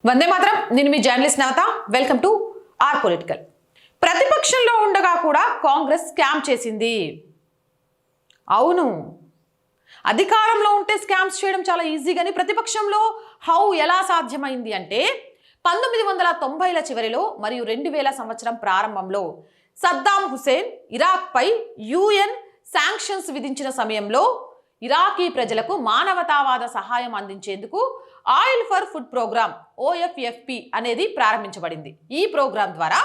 వందే మాత్రం. నేను మీ journalist Navata. Welcome to R political. ప్రతిపక్షంలో ఉండగా కూడా కాంగ్రెస్ స్కామ్ చేసింది. అవును, అధికారంలో ఉంటే స్కామ్స్ చేయడం చాలా ఈజీ, కానీ ప్రతిపక్షంలో ఎలా సాధ్యమైంది అంటే 1990ల చివరిలో మరియు 2000 సంవత్సరం ప్రారంభంలో సద్దాం హుసేన్ ఇరాక్పై యుఎన్ శాంక్షన్స్ విధించిన సమయంలో ఇరాకీ ప్రజలకు మానవతావాద సహాయం అందించేందుకు oil for food programme OFFP అనేది ప్రారంభించబడింది. ఈ ప్రోగ్రాం ద్వారా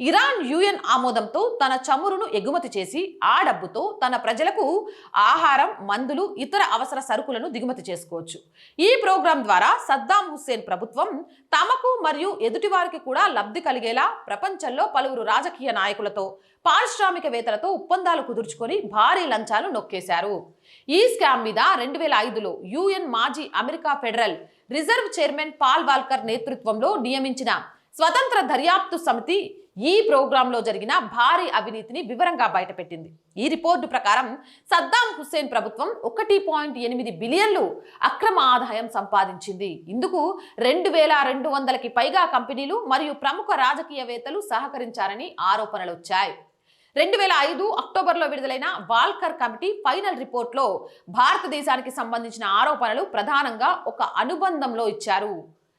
ఇరాన్ యుఎన్ ఆమోదంతో తన చమురును ఎగుమతి చేసి ఆ డబ్బుతో తన ప్రజలకు ఆహారం, మందులు, ఇతర అవసర సరుకులను దిగుమతి చేసుకోవచ్చు. ఈ ప్రోగ్రాం ద్వారా సద్దాం హుస్సేన్ ప్రభుత్వం తమకు మరియు ఎదుటివారికి కూడా లబ్ధి కలిగేలా ప్రపంచంలో పలువురు రాజకీయ నాయకులతో, పారిశ్రామికవేత్తలతో ఒప్పందాలు కుదుర్చుకొని భారీ లంచాలు నొక్కేశారు. ఈ స్కామ్ మీద 2005లో యుఎన్ మాజీ America federal reserve chairman Paul Volcker నేతృత్వంలో నియమించిన స్వతంత్ర దర్యాప్తు సమితి ఈ ప్రోగ్రాంలో జరిగిన భారీ అవినీతిని వివరంగా బయటపెట్టింది. ఈ రిపోర్టు ప్రకారం సద్దాం హుస్సేన్ ప్రభుత్వం 1.8 బిలియన్లు అక్రమ ఆదాయం సంపాదించింది. ఇందుకు 2200కి పైగా కంపెనీలు మరియు ప్రముఖ రాజకీయవేత్తలు సహకరించారని ఆరోపణలు వచ్చాయి. 2005 అక్టోబర్లో విడుదలైన వాల్కర్ కమిటీ ఫైనల్ రిపోర్ట్లో భారతదేశానికి సంబంధించిన ఆరోపణలు ప్రధానంగా ఒక అనుబంధంలో ఇచ్చారు.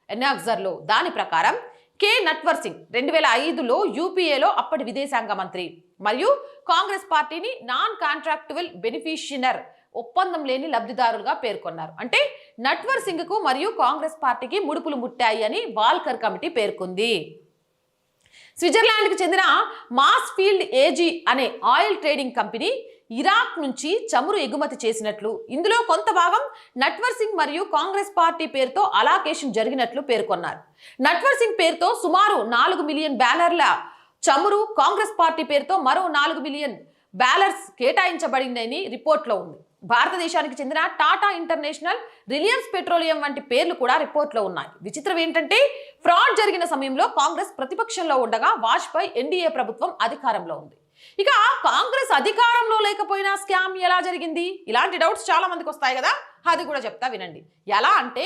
ఎనాక్జర్లో దాని ప్రకారం కె నట్వర్ సింగ్ 2005లో యూపీఏలో అప్పటి విదేశాంగ మంత్రి మరియు కాంగ్రెస్ పార్టీని నాన్ కాంట్రాక్టువల్ బెనిఫిషియనర్, ఒప్పందం లేని లబ్ధిదారులుగా పేర్కొన్నారు. అంటే నట్వర్ సింగ్ కు మరియు కాంగ్రెస్ పార్టీకి ముడుపులు ముట్టాయి అని వాల్కర్ కమిటీ పేర్కొంది. స్విట్జర్లాండ్కి చెందిన మాస్ ఫీల్డ్ ఏజీ అనే ఆయిల్ ట్రేడింగ్ కంపెనీ ఇరాక్ నుంచి చమురు ఎగుమతి చేసినట్లు, ఇందులో కొంత భాగం నట్వర్ సింగ్ మరియు కాంగ్రెస్ పార్టీ పేరుతో అలాకేషన్ జరిగినట్లు పేర్కొన్నారు. నట్వర్ సింగ్ పేరుతో సుమారు 4 మిలియన్ బ్యాలర్ల చమురు, కాంగ్రెస్ పార్టీ పేరుతో మరో 4 మిలియన్ బ్యాలర్స్ కేటాయించబడిందని రిపోర్ట్లో ఉంది. భారతదేశానికి చెందిన టాటా ఇంటర్నేషనల్, రిలయన్స్ పెట్రోలియం వంటి పేర్లు కూడా రిపోర్ట్లో ఉన్నాయి. విచిత్రం ఏంటంటే ఫ్రాడ్ జరిగిన సమయంలో కాంగ్రెస్ ప్రతిపక్షంలో ఉండగా వాజ్పేయి ఎన్డీఏ ప్రభుత్వం అధికారంలో ఉంది. ఇక కాంగ్రెస్ అధికారంలో లేకపోయినా స్కామ్ ఎలా జరిగింది? ఇలాంటి డౌట్స్ చాలా మందికి వస్తాయి కదా, అది కూడా చెప్తా వినండి. ఎలా అంటే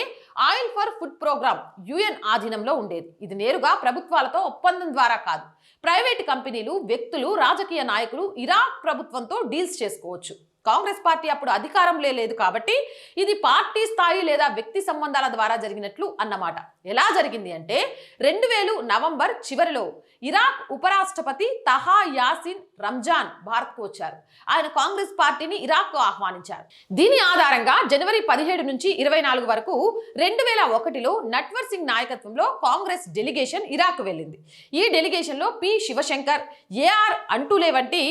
oil for food programme UN ఆధీనంలో ఉండేది. ఇది నేరుగా ప్రభుత్వాలతో ఒప్పందం ద్వారా కాదు, ప్రైవేట్ కంపెనీలు, వ్యక్తులు, రాజకీయ నాయకులు ఇరాక్ ప్రభుత్వంతో డీల్స్ చేసుకోవచ్చు. కాంగ్రెస్ పార్టీ అప్పుడు అధికారంలో లేదు కాబట్టి ఇది పార్టీ స్థాయి లేదా వ్యక్తి సంబంధాల ద్వారా జరిగినట్లు అన్నమాట. ఎలా జరిగింది అంటే 2000 నవంబర్ చివరిలో ఇరాక్ ఉపరాష్ట్రపతి తహా యాసిన్ రంజాన్ భారత్కు వచ్చారు. ఆయన కాంగ్రెస్ పార్టీని ఇరాక్కు ఆహ్వానించారు. దీని ఆధారంగా జనవరి 17 నుంచి 24 వరకు 2001లో నట్వర్ సింగ్ నాయకత్వంలో కాంగ్రెస్ డెలిగేషన్ ఇరాక్ వెళ్ళింది. ఈ డెలిగేషన్లో పి శివశంకర్, ఏఆర్ అంటూలే వంటి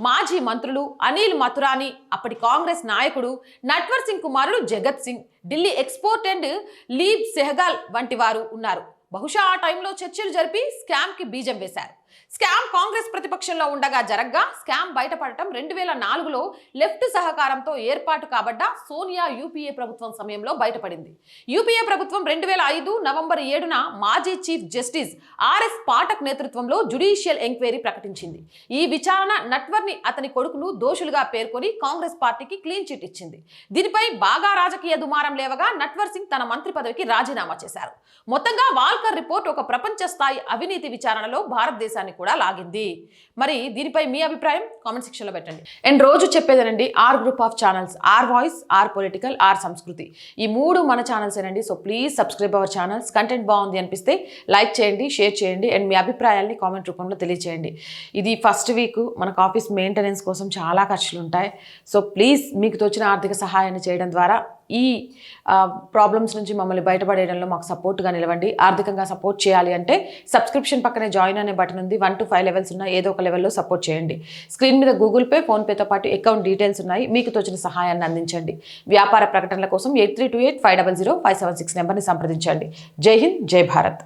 మాజీ మంత్రులు, అనిల్ మథురాని అప్పటి కాంగ్రెస్ నాయకుడు, నట్వర్ సింగ్ కుమారుడు జగత్ సింగ్, ఢిల్లీ ఎక్స్పోర్ట్ అండ్ లీవ్ సెహగాల్ వంటి వారు ఉన్నారు. బహుశా ఆ టైంలో చర్చలు జరిపి స్కామ్ కి బీజం వేశారు. స్కామ్ కాంగ్రెస్ ప్రతిపక్షంలో ఉండగా జరగ్గా స్కామ్ బయటపడటం 2004లో లెఫ్ట్ సహకారంతో ఏర్పాటు కాబడ్డ సోనియా యూపీఏ ప్రభుత్వం సమయంలో బయటపడింది. యూపీఏ ప్రభుత్వం 2005 నవంబర్ 7న మాజీ చీఫ్ జస్టిస్ ఆర్ఎస్ పాఠక్ నేతృత్వంలో జ్యుడిషియల్ ఎంక్వైరీ ప్రకటించింది. ఈ విచారణ నట్వర్ని, అతని కొడుకును దోషులుగా పేర్కొని కాంగ్రెస్ పార్టీకి క్లీన్ చిట్ ఇచ్చింది. దీనిపై బాగా రాజకీయ దుమారం లేవగా నట్వర్ సింగ్ తన మంత్రి పదవికి రాజీనామా చేశారు. మొత్తంగా వాల్కర్ రిపోర్ట్ ఒక ప్రపంచ స్థాయి అవినీతి విచారణలో భారతదేశాన్ని కూడా లాగింది. మరి దీనిపై మీ అభిప్రాయం కామెంట్ సెక్షన్ లో పెట్టండి. అండ్ రోజు చెప్పేదేనండి, R group of channels, R voice, R political, R Sanskriti, ఈ 3 మన ఛానల్స్ ఏనండి. So please subscribe our channels. Content బాగుంది అనిపిస్తే లైక్ చేయండి, షేర్ చేయండి, అండ్ మీ అభిప్రాయాల్ని కామెంట్ రూపంలో తెలియజేయండి. ఇది ఫస్ట్ వీక్, మనకు ఆఫీస్ మెయింటెనెన్స్ కోసం చాలా ఖర్చులు ఉంటాయి. సో ప్లీజ్ మీకు తోచిన ఆర్థిక సహాయాన్ని చేయడం ద్వారా ఈ ప్రాబ్లమ్స్ నుంచి మమ్మల్ని బయటపడేయడంలో మాకు సపోర్ట్గా నిలవండి. ఆర్థికంగా సపోర్ట్ చేయాలి అంటే సబ్స్క్రిప్షన్ పక్కనే జాయిన్ అనే బటన్ ఉంది. 1 to 5 లెవెల్స్ ఉన్నాయి. ఏదో ఒక లెవెల్లో సపోర్ట్ చేయండి. స్క్రీన్ మీద గూగుల్ పే, ఫోన్పేతో పాటు అకౌంట్ డీటెయిల్స్ ఉన్నాయి. మీకు తోచిన సహాయాన్ని అందించండి. వ్యాపార ప్రకటనల కోసం 8328500576 నెంబర్ని సంప్రదించండి. జై హింద్, జై భారత్.